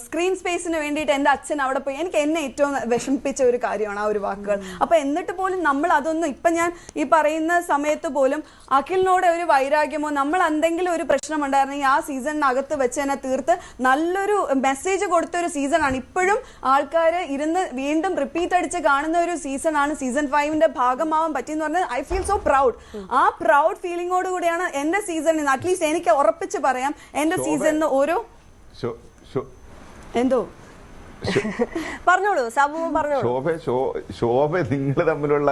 Screen സ്പേസിന് വേണ്ടിയിട്ട് എൻ്റെ അച്ഛൻ അവിടെ പോയി എന്നെ ഏറ്റവും വിഷമിപ്പിച്ച ഒരു കാര്യമാണ് ആ ഒരു വാക്കുകൾ. അപ്പൊ എന്നിട്ട് പോലും നമ്മൾ അതൊന്നും ഇപ്പൊ ഞാൻ ഈ പറയുന്ന സമയത്ത് പോലും അഖിലിനോട് ഒരു വൈരാഗ്യമോ നമ്മൾ എന്തെങ്കിലും ഒരു പ്രശ്നം ഉണ്ടായിരുന്നെങ്കിൽ ആ സീസണിനകത്ത് വെച്ച് തന്നെ തീർത്ത് നല്ലൊരു മെസ്സേജ് കൊടുത്ത ഒരു സീസണാണ്. ഇപ്പോഴും ആൾക്കാർ ഇരുന്ന് വീണ്ടും റിപ്പീറ്റ് അടിച്ച് കാണുന്ന ഒരു സീസണാണ്. സീസൺ 5ന്റെ ഭാഗമാവാൻ പറ്റിയെന്ന് പറഞ്ഞാൽ ഐ ഫീൽ സോ പ്രൗഡ്. ആ പ്രൗഡ് ഫീലിംഗോട് കൂടിയാണ് എന്റെ സീസണിൽ അറ്റ്ലീസ്റ്റ് എനിക്ക് ഉറപ്പിച്ച് പറയാം എന്റെ സീസണിന് ഓരോ എന്തോ പറഞ്ഞോളൂ സാബു പറഞ്ഞോളൂ. ശോഭ നിങ്ങൾ തമ്മിലുള്ള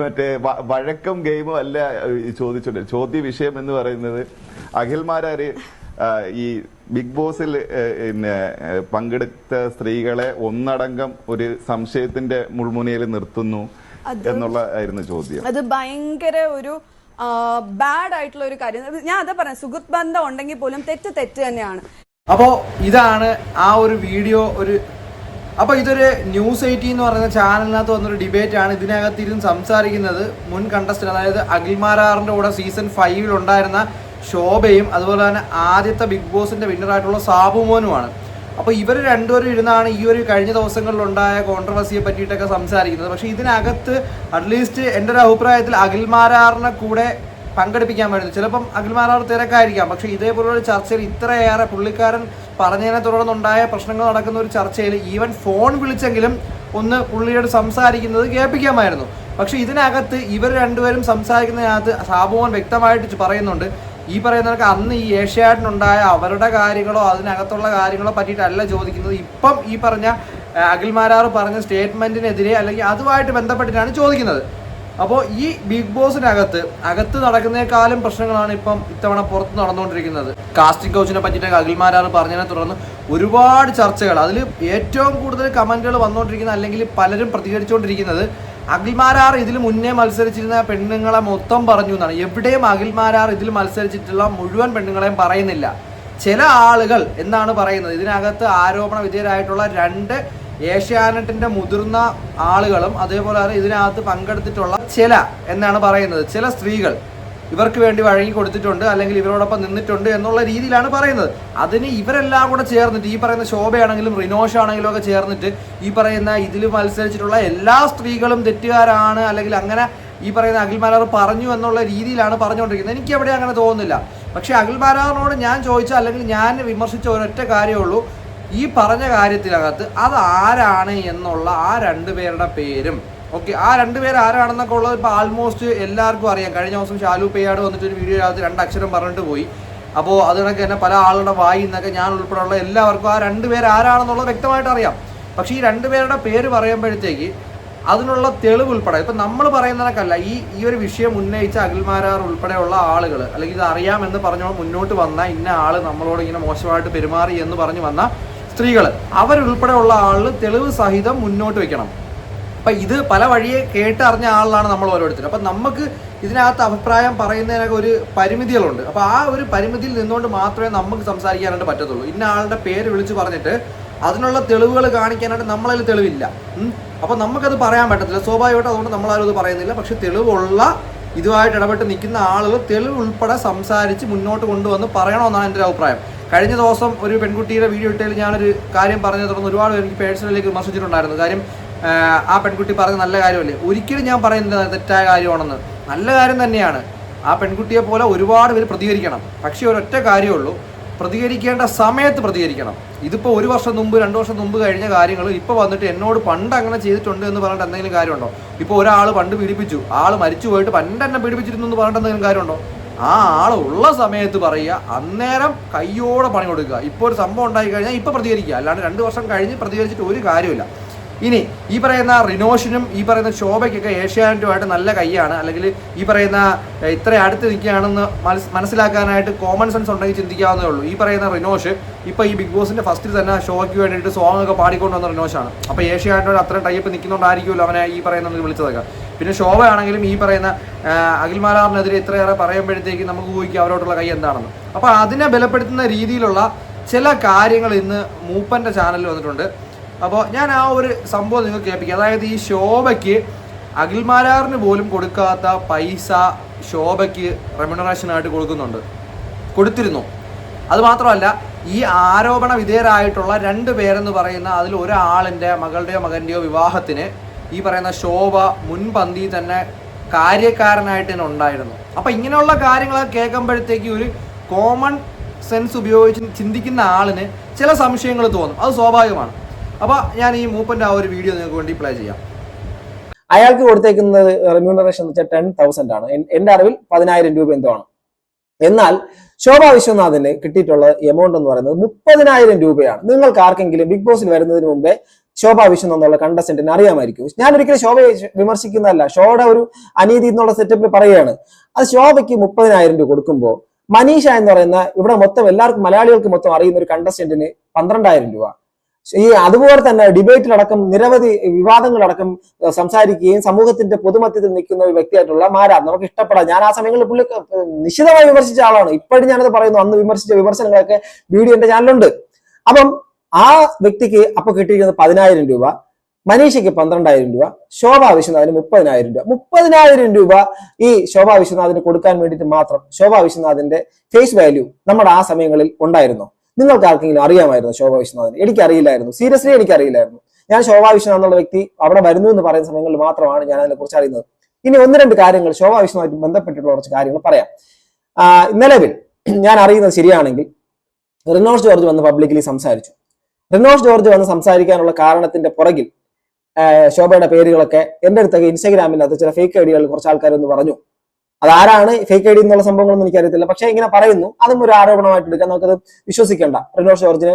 മറ്റേ വഴക്കം ഗെയിമും അല്ല ചോദിച്ചോണ്ട് ചോദ്യ വിഷയം എന്ന് പറയുന്നത് അഖിൽമാരാര് ഈ ബിഗ് ബോസിൽ പിന്നെ പങ്കെടുത്ത സ്ത്രീകളെ ഒന്നടങ്കം ഒരു സംശയത്തിന്റെ മുൾമുനയിൽ നിർത്തുന്നു എന്നുള്ളതായിരുന്നു ചോദ്യം. അത് ഭയങ്കര ഒരു ബാഡ് ആയിട്ടുള്ള ഒരു കാര്യം. ഞാൻ അതാ പറയാം, സുഹൃത്ത് ബന്ധം ഉണ്ടെങ്കിൽ പോലും തെറ്റ് തന്നെയാണ്. അപ്പോൾ ഇതാണ് ആ ഒരു വീഡിയോ. അപ്പോൾ ഇതൊരു ന്യൂസ് 18 എന്ന് പറയുന്ന ചാനലിനകത്ത് വന്നൊരു ഡിബേറ്റ് ആണ്. ഇതിനകത്ത് ഇരുന്ന് സംസാരിക്കുന്നത് മുൻ കണ്ടസ്റ്റന്റ്, അതായത് അഖിൽമാരാറിന്റെ കൂടെ സീസൺ 5 ഉണ്ടായിരുന്ന ശോഭയും അതുപോലെ തന്നെ ആദ്യത്തെ ബിഗ് ബോസിന്റെ വിന്നറായിട്ടുള്ള സാബുമോനുമാണ്. അപ്പോൾ ഇവർ രണ്ടുപേരും ഇരുന്നാണ് ഈ ഒരു കഴിഞ്ഞ ദിവസങ്ങളിലുണ്ടായ കോൺട്രവേഴ്സിയെ പറ്റിയിട്ടൊക്കെ സംസാരിക്കുന്നത്. പക്ഷേ ഇതിനകത്ത് അറ്റ്ലീസ്റ്റ് എൻ്റെ ഒരു അഭിപ്രായത്തിൽ അഖിൽമാരാറിനെ കൂടെ പങ്കെടുപ്പിക്കാൻ പറ്റുന്നു. ചിലപ്പം അഖിൽമാരാർ തിരക്കായിരിക്കാം, പക്ഷേ ഇതേപോലുള്ള ചർച്ചയിൽ ഇത്രയേറെ പുള്ളിക്കാരൻ പറഞ്ഞതിനെ തുടർന്നുണ്ടായ പ്രശ്നങ്ങൾ നടക്കുന്ന ഒരു ചർച്ചയിൽ ഈവൻ ഫോൺ വിളിച്ചെങ്കിലും ഒന്ന് പുള്ളിയോട് സംസാരിക്കുന്നത് കേൾപ്പിക്കാമായിരുന്നു. പക്ഷേ ഇതിനകത്ത് ഇവർ രണ്ടുപേരും സംസാരിക്കുന്നതിനകത്ത് സാബുമോൻ വ്യക്തമായിട്ട് പറയുന്നുണ്ട്, ഈ പറയുന്നവർക്ക് അന്ന് ഈ ഏഷ്യാഡിനുണ്ടായ അവരുടെ കാര്യങ്ങളോ അതിനകത്തുള്ള കാര്യങ്ങളോ പറ്റിയിട്ടല്ല ചോദിക്കുന്നത്, ഇപ്പം ഈ പറഞ്ഞ അഖിൽമാരാർ പറഞ്ഞ സ്റ്റേറ്റ്മെന്റിനെതിരെ അല്ലെങ്കിൽ അതുമായിട്ട് ബന്ധപ്പെട്ടിട്ടാണ് ചോദിക്കുന്നത്. അപ്പോൾ ഈ ബിഗ് ബോസിനകത്ത് നടക്കുന്നേക്കാളും പ്രശ്നങ്ങളാണ് ഇപ്പം ഇത്തവണ പുറത്ത് നടന്നുകൊണ്ടിരിക്കുന്നത്. കാസ്റ്റിംഗ് കൗച്ചിനെ പറ്റിയിട്ട് അഖിൽമാരാർ പറഞ്ഞതിനെ തുടർന്ന് ഒരുപാട് ചർച്ചകൾ, അതിൽ ഏറ്റവും കൂടുതൽ കമന്റുകൾ വന്നുകൊണ്ടിരിക്കുന്ന അല്ലെങ്കിൽ പലരും പ്രതികരിച്ചുകൊണ്ടിരിക്കുന്നത് അഖിൽമാരാർ ഇതിൽ മുന്നേ മത്സരിച്ചിരുന്ന പെണ്ണുങ്ങളെ മൊത്തം പറഞ്ഞു എന്നാണ്. എവിടെയും അഖിൽമാരാർ ഇതിൽ മത്സരിച്ചിട്ടുള്ള മുഴുവൻ പെണ്ണുങ്ങളെയും പറയുന്നില്ല, ചില ആളുകൾ എന്നാണ് പറയുന്നത്. ഇതിനകത്ത് ആരോപണ വിധേയരായിട്ടുള്ള 2 ഏഷ്യാനെറ്റിന്റെ മുതിർന്ന ആളുകളും അതേപോലെ തന്നെ ഇതിനകത്ത് പങ്കെടുത്തിട്ടുള്ള ചില എന്നാണ് പറയുന്നത് ചില സ്ത്രീകൾ ഇവർക്ക് വേണ്ടി വഴങ്ങി കൊടുത്തിട്ടുണ്ട് അല്ലെങ്കിൽ ഇവരോടൊപ്പം നിന്നിട്ടുണ്ട് എന്നുള്ള രീതിയിലാണ് പറയുന്നത്. അതിന് ഇവരെല്ലാം കൂടെ ചേർന്നിട്ട് ഈ പറയുന്ന ശോഭയാണെങ്കിലും റിനോഷ് ആണെങ്കിലും ഒക്കെ ചേർന്നിട്ട് ഈ പറയുന്ന ഇതിൽ മത്സരിച്ചിട്ടുള്ള എല്ലാ സ്ത്രീകളും തെറ്റുകാരാണ് അല്ലെങ്കിൽ അങ്ങനെ ഈ പറയുന്ന അഖിൽമാരാർ പറഞ്ഞു എന്നുള്ള രീതിയിലാണ് പറഞ്ഞുകൊണ്ടിരിക്കുന്നത്. എനിക്ക് എവിടെ അങ്ങനെ തോന്നുന്നില്ല. പക്ഷേ അഖിൽമാരാറിനോട് ഞാൻ ചോദിച്ച അല്ലെങ്കിൽ ഞാൻ വിമർശിച്ച ഒരൊറ്റ കാര്യമുള്ളൂ, ഈ പറഞ്ഞ കാര്യത്തിനകത്ത് അത് ആരാണ് എന്നുള്ള ആ 2 പേരുടെ പേരും ഓക്കെ, ആ 2 പേര് ആരാണെന്നൊക്കെ ഉള്ളത് ഇപ്പോൾ ആൾമോസ്റ്റ് എല്ലാവർക്കും അറിയാം. കഴിഞ്ഞ ദിവസം ഷാലു പേയാട് വന്നിട്ട് ഒരു വീഡിയോ അകത്ത് 2 അക്ഷരം പറഞ്ഞിട്ട് പോയി. അപ്പോൾ അതിനൊക്കെ തന്നെ പല ആളുടെ വായി നിന്നൊക്കെ ഞാൻ ഉൾപ്പെടെയുള്ള എല്ലാവർക്കും ആ 2 പേര് ആരാണെന്നുള്ളത് വ്യക്തമായിട്ട് അറിയാം. പക്ഷേ ഈ 2 പേരുടെ പേര് പറയുമ്പോഴത്തേക്ക് അതിനുള്ള തെളിവ് ഉൾപ്പെടെ ഇപ്പം നമ്മൾ പറയുന്നതൊക്കെയല്ല, ഈ ഒരു വിഷയം ഉന്നയിച്ച അഖിൽമാരാർ ഉൾപ്പെടെയുള്ള ആളുകൾ അല്ലെങ്കിൽ ഇത് അറിയാമെന്ന് പറഞ്ഞോ മുന്നോട്ട് വന്ന ഇന്ന ആള് നമ്മളോട് ഇങ്ങനെ മോശമായിട്ട് പെരുമാറി എന്ന് പറഞ്ഞു വന്ന സ്ത്രീകൾ അവരുൾപ്പെടെയുള്ള ആളുകൾ തെളിവ് സഹിതം മുന്നോട്ട് വെക്കണം. അപ്പം ഇത് പല വഴിയെ കേട്ടറിഞ്ഞ ആളാണ് നമ്മൾ ഓരോരുത്തരും. അപ്പം നമുക്ക് ഇതിനകത്ത് അഭിപ്രായം പറയുന്നതിനൊക്കെ ഒരു പരിമിതികളുണ്ട്. അപ്പോൾ ആ ഒരു പരിമിതിയിൽ നിന്നുകൊണ്ട് മാത്രമേ നമുക്ക് സംസാരിക്കാനായിട്ട് പറ്റത്തുള്ളൂ. ഇന്ന ആളുടെ പേര് വിളിച്ച് പറഞ്ഞിട്ട് അതിനുള്ള തെളിവുകൾ കാണിക്കാനായിട്ട് നമ്മളതിൽ തെളിവില്ല. അപ്പോൾ നമുക്കത് പറയാൻ പറ്റത്തില്ല സ്വാഭാവികമായിട്ട്. അതുകൊണ്ട് നമ്മളാരും അത് പറയുന്നില്ല. പക്ഷെ തെളിവുള്ള ഇതുമായിട്ട് ഇടപെട്ട് നിൽക്കുന്ന ആളുകൾ തെളിവ് ഉൾപ്പെടെ സംസാരിച്ച് മുന്നോട്ട് കൊണ്ടുവന്ന് പറയണമെന്നാണ് എൻ്റെ ഒരു അഭിപ്രായം. കഴിഞ്ഞ ദിവസം ഒരു പെൺകുട്ടിയുടെ വീഡിയോ ഇട്ടതിൽ ഞാനൊരു കാര്യം പറഞ്ഞത് തുടർന്ന് ഒരുപാട് പേര് എനിക്ക് പേഴ്സണലിലേക്ക് വിമർശിച്ചിട്ടുണ്ടായിരുന്നു. കാര്യം ആ പെൺകുട്ടി പറഞ്ഞ നല്ല കാര്യമല്ലേ, ഒരിക്കലും ഞാൻ പറയുന്നത് തെറ്റായ കാര്യമാണെന്ന്, നല്ല കാര്യം തന്നെയാണ്. ആ പെൺകുട്ടിയെ പോലെ ഒരുപാട് പേര് പ്രതികരിക്കണം. പക്ഷേ ഒരൊറ്റ കാര്യമുള്ളൂ, പ്രതികരിക്കേണ്ട സമയത്ത് പ്രതികരിക്കണം. ഇതിപ്പോൾ 1 വർഷം മുമ്പ് 2 വർഷം മുമ്പ് കഴിഞ്ഞ കാര്യങ്ങൾ ഇപ്പോൾ വന്നിട്ട് എന്നോട് പണ്ട് അങ്ങനെ ചെയ്തിട്ടുണ്ട് എന്ന് പറഞ്ഞിട്ട് എന്തെങ്കിലും കാര്യമുണ്ടോ? ഇപ്പോൾ ഒരാൾ പണ്ട് പീഡിപ്പിച്ചു, ആൾ മരിച്ചു പോയിട്ട് പണ്ട് എന്നെ പീഡിപ്പിച്ചിരുന്നു എന്ന് പറഞ്ഞിട്ട് എന്തെങ്കിലും കാര്യമുണ്ടോ? ആ ആൾ ഉള്ള സമയത്ത് പറയുക, അന്നേരം കയ്യോടെ പണി കൊടുക്കുക. ഇപ്പോൾ ഒരു സംഭവം ഉണ്ടായി കഴിഞ്ഞാൽ ഇപ്പോൾ പ്രതികരിക്കുക, അല്ലാണ്ട് 2 വർഷം കഴിഞ്ഞ് പ്രതികരിച്ചിട്ട് ഒരു കാര്യമില്ല. ഇനി ഈ പറയുന്ന റിനോഷിനും ഈ പറയുന്ന ശോഭയ്ക്കൊക്കെ ഏഷ്യാനെറ്റുമായിട്ട് നല്ല കൈയാണ്, അല്ലെങ്കിൽ ഈ പറയുന്ന ഇത്ര അടുത്ത് നിൽക്കുകയാണെന്ന് മനസ്സിലാക്കാനായിട്ട് കോമൺ സെൻസ് ഉണ്ടെങ്കിൽ ചിന്തിക്കാവുന്നേ ഉള്ളൂ. ഈ പറയുന്ന റിനോഷ് ഇപ്പോൾ ഈ ബിഗ് ബോസിൻ്റെ ഫസ്റ്റിൽ തന്നെ ഷോയ്ക്ക് വേണ്ടിയിട്ട് സോങ് ഒക്കെ പാടിക്കൊണ്ട് വന്ന റിനോഷാണ്. അപ്പോൾ ഏഷ്യാനെറ്റോട് അത്രയും ടൈപ്പ് നിൽക്കുന്നുണ്ടായിരിക്കുമല്ലോ അവനെ ഈ പറയുന്നത് വിളിച്ചതൊക്കെ. പിന്നെ ശോഭ ആണെങ്കിലും ഈ പറയുന്ന അഖിൽമാരാറിനെതിരെ ഇത്രയേറെ പറയുമ്പോഴത്തേക്ക് നമുക്ക് ഊഹിക്കുക അവരോടുള്ള കൈ എന്താണെന്ന്. അപ്പോൾ അതിനെ ബലപ്പെടുത്തുന്ന രീതിയിലുള്ള ചില കാര്യങ്ങൾ ഇന്ന് മൂപ്പൻ്റെ ചാനലിൽ വന്നിട്ടുണ്ട്. അപ്പോൾ ഞാൻ ആ ഒരു സംഭവം നിങ്ങൾക്ക് കേൾപ്പിക്കാം. അതായത് ഈ ശോഭയ്ക്ക് അഖിൽമാരാറിന് പോലും കൊടുക്കാത്ത പൈസ ശോഭയ്ക്ക് റെമ്യൂണറേഷനായിട്ട് കൊടുത്തിരുന്നു. അത് മാത്രമല്ല ഈ ആരോപണ വിധേയരായിട്ടുള്ള 2 പേരെന്ന് പറയുന്ന അതിൽ ഒരാളിൻ്റെ മകളുടെയോ മകൻ്റെയോ വിവാഹത്തിന് ഈ പറയുന്ന ശോഭ മുൻപന്തി തന്നെ കാര്യക്കാരനായിട്ട് തന്നെ ഉണ്ടായിരുന്നു. അപ്പം ഇങ്ങനെയുള്ള കാര്യങ്ങളൊക്കെ കേൾക്കുമ്പോഴത്തേക്ക് ഒരു കോമൺ സെൻസ് ഉപയോഗിച്ച് ചിന്തിക്കുന്ന ആളിന് ചില സംശയങ്ങൾ തോന്നും, അത് സ്വാഭാവികമാണ്. അപ്പോൾ ഞാൻ ഈ മൂപ്പൻ്റെ ആ ഒരു വീഡിയോ നിങ്ങൾക്ക് വേണ്ടി പ്ലേ ചെയ്യാം. അയാൾക്ക് കൊടുത്തേക്കുന്നത് റെമ്യൂണറേഷൻ എന്ന് വെച്ചാൽ 10,000 ആണ്. എന്റെ അറിവിൽ 10,000 രൂപ എന്തോ ആണ്. എന്നാൽ ശോഭാ വിശ്വനാഥിന് കിട്ടിയിട്ടുള്ള എമൗണ്ട് എന്ന് പറയുന്നത് 30,000 രൂപയാണ്. നിങ്ങൾക്ക് ആർക്കെങ്കിലും ബിഗ് ബോസിൽ വരുന്നതിന് മുമ്പേ ശോഭാ വിശ്വനാഥ് എന്നുള്ള കണ്ടസ്റ്റന്റിന് അറിയാമായിരിക്കും. ഞാൻ ഒരിക്കലും ശോഭയെ വിമർശിക്കുന്നതല്ല, ഷോയുടെ ഒരു അനീതി എന്നുള്ള സെറ്റപ്പിൽ പറയുകയാണ്. അത് ശോഭയ്ക്ക് 30,000 രൂപ കൊടുക്കുമ്പോൾ മനീഷ എന്ന് പറയുന്ന ഇവിടെ മൊത്തം എല്ലാവർക്കും മലയാളികൾക്ക് മൊത്തം അറിയുന്ന ഒരു കണ്ടസ്റ്റന്റിന് 12,000 രൂപ. അതുപോലെ തന്നെ ഡിബേറ്റിലടക്കം നിരവധി വിവാദങ്ങളടക്കം സംസാരിക്കുകയും സമൂഹത്തിന്റെ പൊതുമധ്യത്തിൽ നിൽക്കുന്ന ഒരു വ്യക്തിയായിട്ടുള്ള മാരാർ നമുക്ക് ഇഷ്ടപ്പെടാം. ഞാൻ ആ സമയങ്ങളിൽ പുള്ളി നിശ്ചിതമായി വിമർശിച്ച ആളാണ്. ഇപ്പോഴും ഞാനത് പറയുന്നു, അന്ന് വിമർശിച്ച വിമർശനങ്ങളൊക്കെ വീഡിയോ എന്റെ ചാനലുണ്ട്. അപ്പം ആ വ്യക്തിക്ക് അപ്പൊ കിട്ടിയിരിക്കുന്നത് 10,000 രൂപ, മനീഷയ്ക്ക് 12,000 രൂപ, ശോഭാ വിശ്വനാഥിന് 30,000 രൂപ. 30,000 രൂപ ഈ ശോഭാ വിശ്വനാഥിന് കൊടുക്കാൻ വേണ്ടിയിട്ട് മാത്രം ശോഭാ വിശ്വനാഥിന്റെ ഫേസ് വാല്യൂ നമ്മുടെ ആ സമയങ്ങളിൽ ഉണ്ടായിരുന്നു. നിങ്ങൾക്ക് ആർക്കെങ്കിലും അറിയാമായിരുന്നു ശോഭാ വിശ്വനാഥിന്? എനിക്കറിയില്ലായിരുന്നു, സീരിയസ്ലി എനിക്കറിയില്ലായിരുന്നു. ഞാൻ ശോഭാ വിശ്വനാഥ് എന്നുള്ള വ്യക്തി അവിടെ വരുന്നു എന്ന് പറയുന്ന സമയങ്ങളിൽ മാത്രമാണ് ഞാൻ അതിനെക്കുറിച്ച് അറിയുന്നത്. ഇനി 1-2 കാര്യങ്ങൾ ശോഭാ വിശ്വനാഥുമായി ബന്ധപ്പെട്ടിട്ടുള്ള കുറച്ച് കാര്യങ്ങൾ പറയാം. നിലവിൽ ഞാൻ അറിയുന്നത് ശരിയാണെങ്കിൽ റിനോഷ് ജോർജ് വന്ന് പബ്ലിക്കലി സംസാരിച്ചു. റിനോഷ് ജോർജ് വന്ന് സംസാരിക്കാനുള്ള കാരണത്തിന്റെ പുറകിൽ ശോഭയുടെ പേരുകളൊക്കെ എന്റെ അടുത്തൊക്കെ ഇൻസ്റ്റാഗ്രാമിനകത്ത് ചില ഫേക്ക് ഐഡികൾ കുറച്ച് ആൾക്കാരൊന്ന് പറഞ്ഞു. അതാരാണ് ഫേക്ക് ഐഡി എന്നുള്ള സംഭവങ്ങളൊന്നും എനിക്കറിയത്തില്ല. പക്ഷെ ഇങ്ങനെ പറയുന്നു, അതും ഒരു ആരോപണമായിട്ട് എടുക്കാൻ നമുക്കത് വിശ്വസിക്കേണ്ട. റിനോഷ് ജോർജ്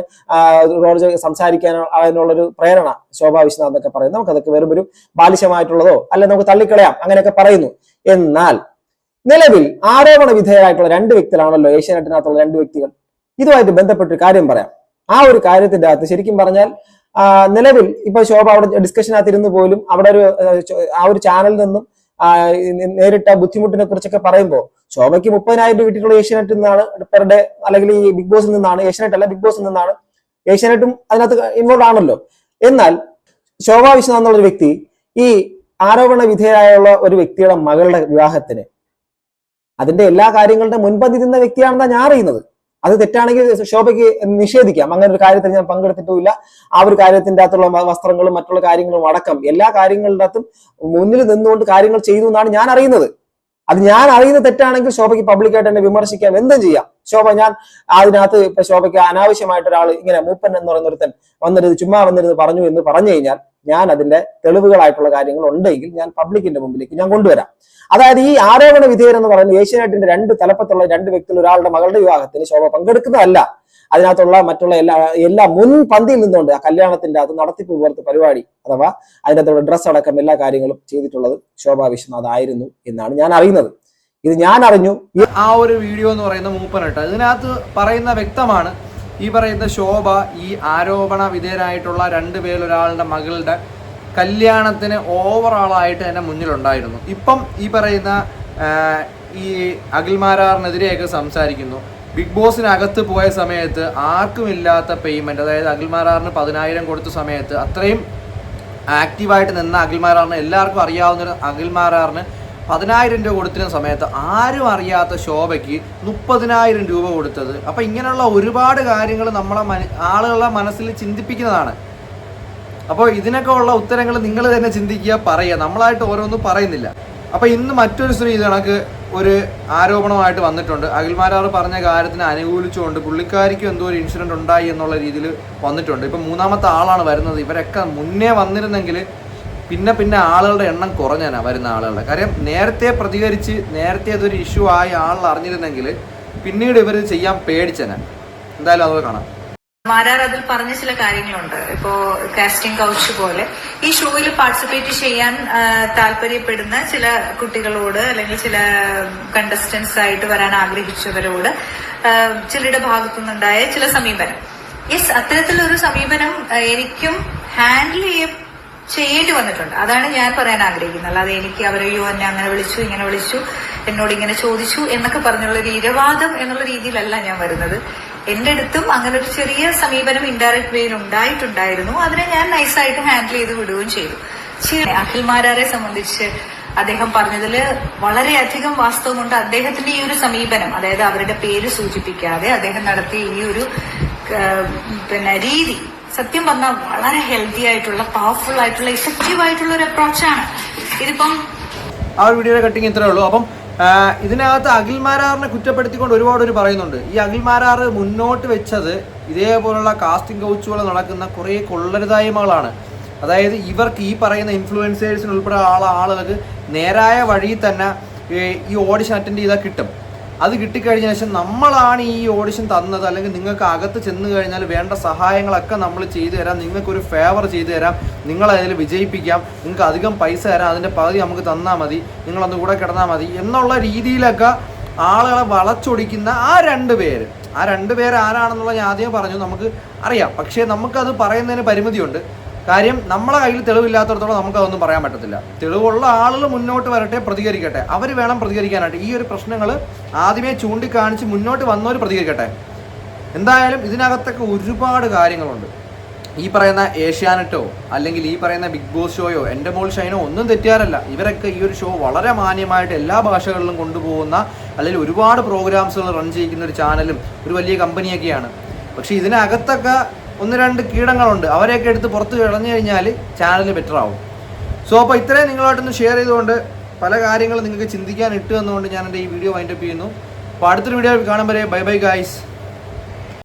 സംസാരിക്കാൻ അതിനുള്ളൊരു പ്രേരണ ശോഭാ വിശ്വനാഥ് എന്നൊക്കെ പറയുന്നു. നമുക്കതൊക്കെ വെറും ഒരു ബാലിശമായിട്ടുള്ളതോ അല്ലെ നമുക്ക് തള്ളിക്കളയാം, അങ്ങനെയൊക്കെ പറയുന്നു. എന്നാൽ നിലവിൽ ആരോപണ വിധേയരായിട്ടുള്ള 2 വ്യക്തികളാണല്ലോ ഏഷ്യാനെറ്റിനകത്തുള്ള 2 വ്യക്തികൾ. ഇതുമായിട്ട് ബന്ധപ്പെട്ടൊരു കാര്യം പറയാം. ആ ഒരു കാര്യത്തിന്റെ അകത്ത് ശരിക്കും പറഞ്ഞാൽ നിലവിൽ ഇപ്പൊ ശോഭ അവിടെ ഡിസ്കഷനകത്ത് ഇരുന്ന് പോലും അവിടെ ആ ഒരു ചാനലിൽ നിന്നും നേരിട്ട ബുദ്ധിമുട്ടിനെ കുറിച്ചൊക്കെ പറയുമ്പോൾ ശോഭയ്ക്ക് 30,000 രൂപ കിട്ടിയിട്ടുള്ള ഏഷ്യാനെറ്റിൽ നിന്നാണ് പെർ ഡേ, അല്ലെങ്കിൽ ഈ ബിഗ് ബോസിൽ നിന്നാണ്. ഏഷ്യാനെറ്റ് അല്ല, ബിഗ് ബോസിൽ നിന്നാണ്. ഏഷ്യാനെറ്റും അതിനകത്ത് ഇൻവോൾവ് ആണല്ലോ. എന്നാൽ ശോഭാ വിശ്വനാഥ് എന്നുള്ള ഒരു വ്യക്തി ഈ ആരോപണ വിധേയരായുള്ള ഒരു വ്യക്തിയുടെ മകളുടെ വിവാഹത്തിന് അതിന്റെ എല്ലാ കാര്യങ്ങളുടെ മുൻപന്തി നിന്ന വ്യക്തിയാണെന്നാണ് ഞാൻ അറിയുന്നത്. അത് തെറ്റാണെങ്കിൽ ശോഭയ്ക്ക് നിഷേധിക്കാം. അങ്ങനെ ഒരു കാര്യത്തിൽ ഞാൻ പങ്കെടുത്തിട്ടുമില്ല. ആ ഒരു കാര്യത്തിന്റെ അകത്തുള്ള വസ്ത്രങ്ങളും മറ്റുള്ള കാര്യങ്ങളും അടക്കം എല്ലാ കാര്യങ്ങളുടെ അകത്തും മുന്നിൽ നിന്നുകൊണ്ട് കാര്യങ്ങൾ ചെയ്തു എന്നാണ് ഞാൻ അറിയുന്നത്. അത് ഞാൻ അറിയുന്നത് തെറ്റാണെങ്കിൽ ശോഭയ്ക്ക് പബ്ലിക്കായിട്ട് എന്നെ വിമർശിക്കാം, എന്തും ചെയ്യാം. ശോഭ ഞാൻ അതിനകത്ത് ഇപ്പൊ ശോഭയ്ക്ക് അനാവശ്യമായിട്ട് ഒരാൾ ഇങ്ങനെ മൂപ്പൻ എന്ന് പറയുന്ന ഒരുത്തൻ വന്നിരുന്ന് ചുമ്മാ വന്നിരുന്ന് പറഞ്ഞു എന്ന് പറഞ്ഞു കഴിഞ്ഞാൽ ഞാൻ അതിന്റെ തെളിവുകളായിട്ടുള്ള കാര്യങ്ങൾ ഉണ്ടെങ്കിൽ ഞാൻ പബ്ലിക്കിന്റെ മുമ്പിലേക്ക് ഞാൻ കൊണ്ടുവരാം. അതായത് ഈ ആരോപണ വിധേയർ എന്ന് പറയുന്നത് ഏഷ്യാനെറ്റിന്റെ 2 തലപ്പത്തുള്ള 2 വ്യക്തികൾ ഒരാളുടെ മകളുടെ വിവാഹത്തിന് ശോഭ പങ്കെടുക്കുന്നതല്ല. അതിനകത്തുള്ള മറ്റുള്ള എല്ലാ മുൻപന്തിയിൽ നിന്നുകൊണ്ട് ആ കല്യാണത്തിന്റെ അത് നടത്തിപ്പ് പോലത്തെ പരിപാടി അഥവാ അതിനകത്തുള്ള ഡ്രസ്സ് അടക്കം എല്ലാ കാര്യങ്ങളും ചെയ്തിട്ടുള്ളത് ശോഭാ വിശ്വനാഥ് ആയിരുന്നു എന്നാണ് ഞാൻ അറിയുന്നത്. ഇത് ഞാൻ അറിഞ്ഞു. ആ ഒരു വീഡിയോ എന്ന് പറയുന്ന മൂപ്പനിട്ട് ഇതിനകത്ത് പറയുന്ന വ്യക്തമാണ്, ഈ പറയുന്ന ശോഭ ഈ ആരോപണ വിധേയരായിട്ടുള്ള 2 പേരിലൊരാളുടെ മകളുടെ കല്യാണത്തിന് ഓവറാളായിട്ട് എൻ്റെ മുന്നിലുണ്ടായിരുന്നു. ഇപ്പം ഈ പറയുന്ന ഈ അഖിൽമാരാറിനെതിരെയൊക്കെ സംസാരിക്കുന്നു. ബിഗ് ബോസിനകത്ത് പോയ സമയത്ത് ആർക്കുമില്ലാത്ത പേയ്മെൻറ്റ്, അതായത് അഖിൽമാരാറിന് 10,000 കൊടുത്ത സമയത്ത് അത്രയും ആക്റ്റീവായിട്ട് നിന്ന അഖിൽമാരാറിന് എല്ലാവർക്കും അറിയാവുന്ന അഖിൽമാരാറിന് 10,000 രൂപ കൊടുത്തിരുന്ന സമയത്ത് ആരും അറിയാത്ത ശോഭയ്ക്ക് 30,000 രൂപ കൊടുത്തത്. അപ്പം ഇങ്ങനെയുള്ള ഒരുപാട് കാര്യങ്ങൾ ആളുകളുടെ മനസ്സിൽ ചിന്തിപ്പിക്കുന്നതാണ്. അപ്പോൾ ഇതിനൊക്കെ ഉള്ള ഉത്തരങ്ങൾ നിങ്ങൾ തന്നെ ചിന്തിക്കുക, പറയുക. നമ്മളായിട്ട് ഓരോന്നും പറയുന്നില്ല. അപ്പോൾ ഇന്ന് മറ്റൊരു സ്ത്രീ ഇത് കണക്ക് ഒരു ആരോപണമായിട്ട് വന്നിട്ടുണ്ട്. അഖിൽമാരാർ പറഞ്ഞ കാര്യത്തിന് അനുകൂലിച്ചുകൊണ്ട് പുള്ളിക്കാരിക്കും എന്തോ ഒരു ഇൻസിഡൻറ്റ് ഉണ്ടായി എന്നുള്ള രീതിയിൽ വന്നിട്ടുണ്ട്. ഇപ്പം 3ാമത്തെ ആളാണ് വരുന്നത്. ഇവരൊക്കെ മുന്നേ വന്നിരുന്നെങ്കിൽ പിന്നെ ആളുകളുടെ എണ്ണം കുറഞ്ഞാണ് വരുന്ന ആളുകളുടെ കാര്യം. നേരത്തെ പ്രതികരിച്ച് നേരത്തെ അതൊരു ഇഷ്യൂ ആയി ആൾ അറിഞ്ഞിരുന്നെങ്കിൽ പിന്നീട് ഇവർ ചെയ്യാൻ പേടിച്ചന. എന്തായാലും അത് കാണാം. മാരാർ അതിൽ പറഞ്ഞ ചില കാര്യങ്ങളുണ്ട്. ഇപ്പോ കാസ്റ്റിംഗ് കൗച്ച് പോലെ ഈ ഷോയിൽ പാർട്ടിസിപ്പേറ്റ് ചെയ്യാൻ താല്പര്യപ്പെടുന്ന ചില കുട്ടികളോട് അല്ലെങ്കിൽ ചില കണ്ടസ്റ്റൻസ് ആയിട്ട് വരാൻ ആഗ്രഹിച്ചവരോട് ചിലരുടെ ഭാഗത്തുനിന്നുണ്ടായ ചില സമീപനം, യെസ്, അത്തരത്തിലൊരു സമീപനം എനിക്കും ഹാൻഡിൽ ചെയ്യേണ്ടി വന്നിട്ടുണ്ട്. അതാണ് ഞാൻ പറയാൻ ആഗ്രഹിക്കുന്നത്. അല്ലാതെ എനിക്ക് അവരെയോ എന്നെ അങ്ങനെ വിളിച്ചു ഇങ്ങനെ വിളിച്ചു എന്നോട് ഇങ്ങനെ ചോദിച്ചു എന്നൊക്കെ പറഞ്ഞുള്ള ഒരു ഇരവാദം എന്നുള്ള രീതിയിലല്ല ഞാൻ വരുന്നത്. എന്റെ അടുത്തും അങ്ങനെ ഒരു ചെറിയ സമീപനം ഇൻഡയറക്ട് വേയിൽ ഉണ്ടായിട്ടുണ്ടായിരുന്നു. അതിനെ ഞാൻ നൈസായിട്ട് ഹാൻഡിൽ ചെയ്ത് വിടുകയും ചെയ്തു. അഖിൽമാരാറെ സംബന്ധിച്ച് അദ്ദേഹം പറഞ്ഞതിൽ വളരെയധികം വാസ്തവമുണ്ട്. അദ്ദേഹത്തിന്റെ ഈ ഒരു സമീപനം, അതായത് അവരുടെ പേര് സൂചിപ്പിക്കാതെ അദ്ദേഹം നടത്തിയ ഈ ഒരു രീതി സത്യം പറഞ്ഞാൽ വളരെ ഹെൽത്തി ആയിട്ടുള്ള, പവർഫുൾ ആയിട്ടുള്ള, ഇഫക്റ്റീവ് ആയിട്ടുള്ള ഒരു അപ്രോച്ചാണ്. ഇതിപ്പം ആ ഒരു വീഡിയോയുടെ കട്ടിങ് ഇത്രയേ ഉള്ളൂ. അപ്പം ഇതിനകത്ത് അഖിൽമാരാറിനെ കുറ്റപ്പെടുത്തിക്കൊണ്ട് ഒരുപാട് പേര് പറയുന്നുണ്ട്. ഈ അഖിൽമാരാർ മുന്നോട്ട് വെച്ചത് ഇതേപോലുള്ള കാസ്റ്റിംഗ് കൗച്ചുകൾ നടക്കുന്ന കുറേ കൊള്ളരുതായ്മകളാണ്. അതായത് ഇവർക്ക് ഈ പറയുന്ന ഇൻഫ്ലുവൻസേഴ്സിന് ഉൾപ്പെടെ ആളുകൾക്ക് നേരായ വഴി തന്നെ ഈ ഓഡിഷൻ അറ്റൻഡ് ചെയ്താൽ കിട്ടും. അത് കിട്ടിക്കഴിഞ്ഞ ശേഷം നമ്മളാണ് ഈ ഓഡിഷൻ തന്നത്, അല്ലെങ്കിൽ നിങ്ങൾക്ക് അകത്ത് ചെന്ന് കഴിഞ്ഞാൽ വേണ്ട സഹായങ്ങളൊക്കെ നമ്മൾ ചെയ്തു തരാം, നിങ്ങൾക്കൊരു ഫേവർ ചെയ്തു തരാം, നിങ്ങളതിൽ വിജയിപ്പിക്കാം, നിങ്ങൾക്ക് അധികം പൈസ തരാം, അതിൻ്റെ പകുതി നമുക്ക് തന്നാൽ മതി, നിങ്ങളൊന്ന് കൂടെ കിടന്നാൽ മതി എന്നുള്ള രീതിയിലൊക്കെ ആളുകളെ വളച്ചൊടിക്കുന്ന ആ രണ്ട് പേര് ആരാണെന്നുള്ള ഞാൻ ആദ്യം പറഞ്ഞു, നമുക്ക് അറിയാം. പക്ഷേ നമുക്കത് പറയുന്നതിന് പരിമിതിയുണ്ട്. കാര്യം നമ്മളെ കയ്യിൽ തെളിവില്ലാത്തടത്തോളം നമുക്കതൊന്നും പറയാൻ പറ്റത്തില്ല. തെളിവുള്ള ആളുകൾ മുന്നോട്ട് വരട്ടെ, പ്രതികരിക്കട്ടെ, അവർ വേണം പ്രതികരിക്കാനായിട്ട്. ഈ ഒരു പ്രശ്നങ്ങൾ ആദ്യമേ ചൂണ്ടിക്കാണിച്ച് മുന്നോട്ട് വന്നവർ പ്രതികരിക്കട്ടെ. എന്തായാലും ഇതിനകത്തൊക്കെ ഒരുപാട് കാര്യങ്ങളുണ്ട്. ഈ പറയുന്ന ഏഷ്യാനെറ്റോ അല്ലെങ്കിൽ ഈ പറയുന്ന ബിഗ് ബോസ് ഷോയോ എൻ്റെ മോൾ ഷൈനോ ഒന്നും തെറ്റുകാരല്ല. ഇവരൊക്കെ ഈ ഒരു ഷോ വളരെ മാന്യമായിട്ട് എല്ലാ ഭാഷകളിലും കൊണ്ടുപോകുന്ന, അല്ലെങ്കിൽ ഒരുപാട് പ്രോഗ്രാംസുകൾ റൺ ചെയ്യിക്കുന്ന ഒരു ചാനലും ഒരു വലിയ കമ്പനിയൊക്കെയാണ്. പക്ഷേ ഇതിനകത്തൊക്കെ ഒന്ന് രണ്ട് കീടങ്ങളുണ്ട്. അവരെയൊക്കെ എടുത്ത് പുറത്ത് കളഞ്ഞു കഴിഞ്ഞാൽ ചാനൽ ബെറ്റർ ആവും. സോ അപ്പോൾ ഇത്രയും നിങ്ങളായിട്ടൊന്ന് ഷെയർ ചെയ്തുകൊണ്ട് പല കാര്യങ്ങളും നിങ്ങൾക്ക് ചിന്തിക്കാൻ ഇട്ട് തന്നുകൊണ്ട് ഞാൻ എൻ്റെ ഈ വീഡിയോ വൈൻഡപ്പ് ചെയ്യുന്നു. അപ്പോൾ അടുത്തൊരു വീഡിയോ കാണുമ്പോൾ ബൈ ബൈ ഗൈസ്.